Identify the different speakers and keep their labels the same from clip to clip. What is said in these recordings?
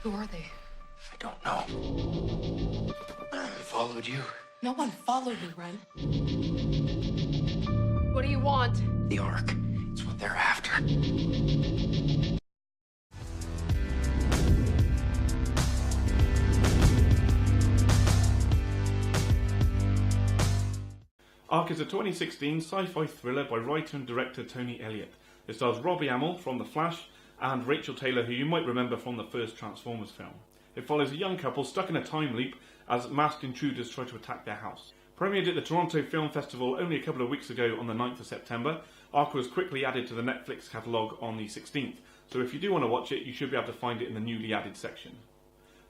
Speaker 1: Who are they?
Speaker 2: I don't know. They followed you.
Speaker 1: No one followed me, Ren. What do you want?
Speaker 2: The ARQ. It's what they're after.
Speaker 3: ARQ is a 2016 sci-fi thriller by writer and director Tony Elliott. It stars Robbie Amell from The Flash and Rachel Taylor, who you might remember from the first Transformers film. It follows a young couple stuck in a time loop as masked intruders try to attack their house. Premiered at the Toronto Film Festival only a couple of weeks ago on the 9th of September, ARQ was quickly added to the Netflix catalogue on the 16th, so if you do want to watch it, you should be able to find it in the newly added section.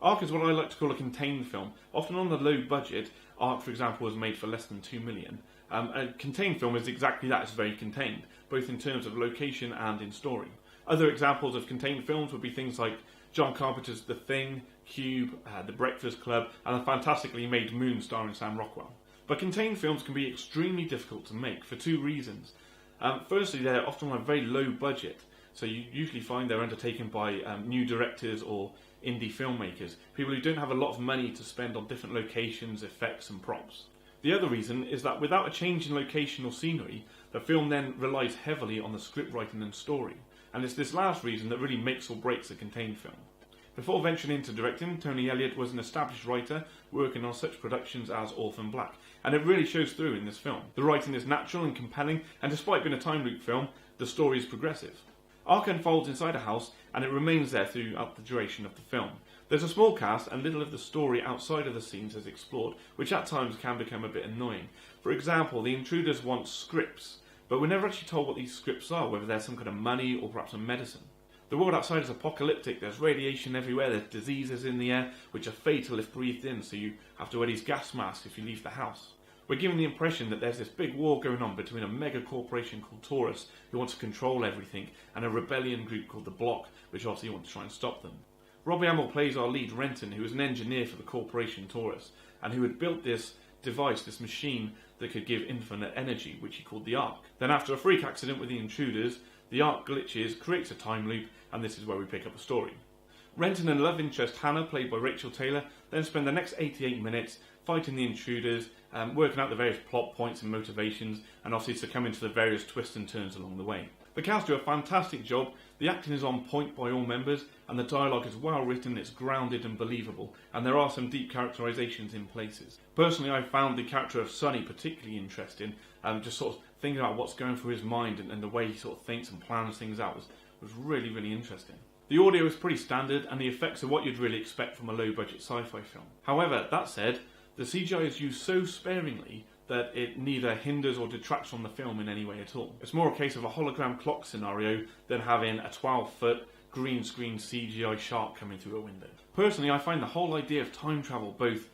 Speaker 3: ARQ is what I like to call a contained film. Often on the low budget, ARQ for example was made for less than $2 million. A contained film is exactly that, it's very contained, both in terms of location and in story. Other examples of contained films would be things like John Carpenter's The Thing, Cube, The Breakfast Club, and the fantastically made Moon starring Sam Rockwell. But contained films can be extremely difficult to make for two reasons. Firstly, they're often on a very low budget, so you usually find they're undertaken by new directors or indie filmmakers, people who don't have a lot of money to spend on different locations, effects and props. The other reason is that without a change in location or scenery, the film then relies heavily on the script writing and story, and it's this last reason that really makes or breaks a contained film. Before venturing into directing, Tony Elliott was an established writer working on such productions as Orphan Black, and it really shows through in this film. The writing is natural and compelling, and despite being a time loop film, the story is progressive. ARQ unfolds inside a house, and it remains there throughout the duration of the film. There's a small cast, and little of the story outside of the scenes is explored, which at times can become a bit annoying. For example, the intruders want scripts, but we're never actually told what these scripts are, whether they're some kind of money or perhaps a medicine. The world outside is apocalyptic, there's radiation everywhere, there's diseases in the air, which are fatal if breathed in, so you have to wear these gas masks if you leave the house. We're given the impression that there's this big war going on between a mega corporation called Taurus, who wants to control everything, and a rebellion group called the Block, which obviously want to try and stop them. Robbie Amell plays our lead, Renton, who is an engineer for the corporation Taurus, and who had built this device, this machine, that could give infinite energy, which he called the ARQ. Then after a freak accident with the intruders, the ARQ glitches, creates a time loop, and this is where we pick up the story. Renton and love interest Hannah, played by Rachel Taylor, then spend the next 88 minutes fighting the intruders, working out the various plot points and motivations, and obviously succumbing to the various twists and turns along the way. The cast do a fantastic job, the acting is on point by all members, and the dialogue is well written, it's grounded and believable, and there are some deep characterisations in places. Personally, I found the character of Sonny particularly interesting, just sort of thinking about what's going through his mind and the way he sort of thinks and plans things out was really, really interesting. The audio is pretty standard, and the effects are what you'd really expect from a low-budget sci-fi film. However, that said, the CGI is used so sparingly that it neither hinders or detracts from the film in any way at all. It's more a case of a hologram clock scenario than having a 12-foot green screen CGI shark coming through a window. Personally, I find the whole idea of time travel both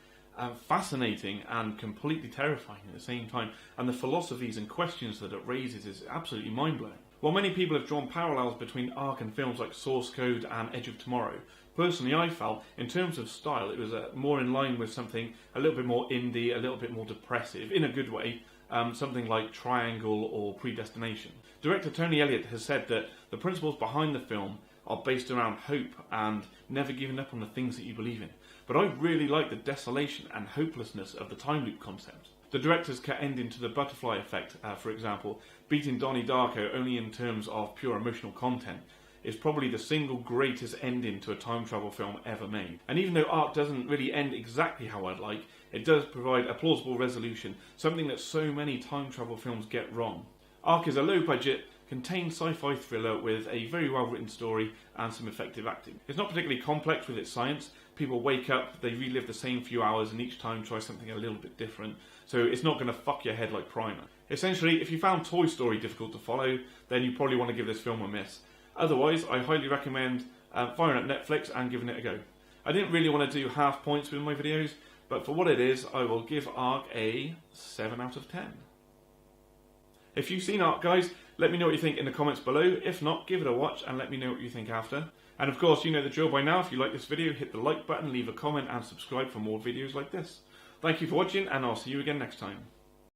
Speaker 3: fascinating and completely terrifying at the same time, and the philosophies and questions that it raises is absolutely mind-blowing. While many people have drawn parallels between ARQ and films like Source Code and Edge of Tomorrow, personally I felt, in terms of style, it was more in line with something a little bit more indie, a little bit more depressive, in a good way, something like Triangle or Predestination. Director Tony Elliott has said that the principles behind the film are based around hope and never giving up on the things that you believe in. But I really like the desolation and hopelessness of the time loop concept. The director's cut ending to the butterfly effect, for example, beating Donnie Darko only in terms of pure emotional content, is probably the single greatest ending to a time travel film ever made. And even though ARQ doesn't really end exactly how I'd like, it does provide a plausible resolution, something that so many time travel films get wrong. ARQ is a low budget, contained sci-fi thriller with a very well written story and some effective acting. It's not particularly complex with its science. People wake up, they relive the same few hours and each time try something a little bit different, so it's not going to fuck your head like Primer. Essentially, if you found Toy Story difficult to follow, then you probably want to give this film a miss. Otherwise, I highly recommend firing up Netflix and giving it a go. I didn't really want to do half points with my videos, but for what it is, I will give ARQ a 7 out of 10. If you've seen ARQ, guys, let me know what you think in the comments below. If not, give it a watch and let me know what you think after. And of course, you know the drill by now. If you like this video, hit the like button, leave a comment and subscribe for more videos like this. Thank you for watching, and I'll see you again next time.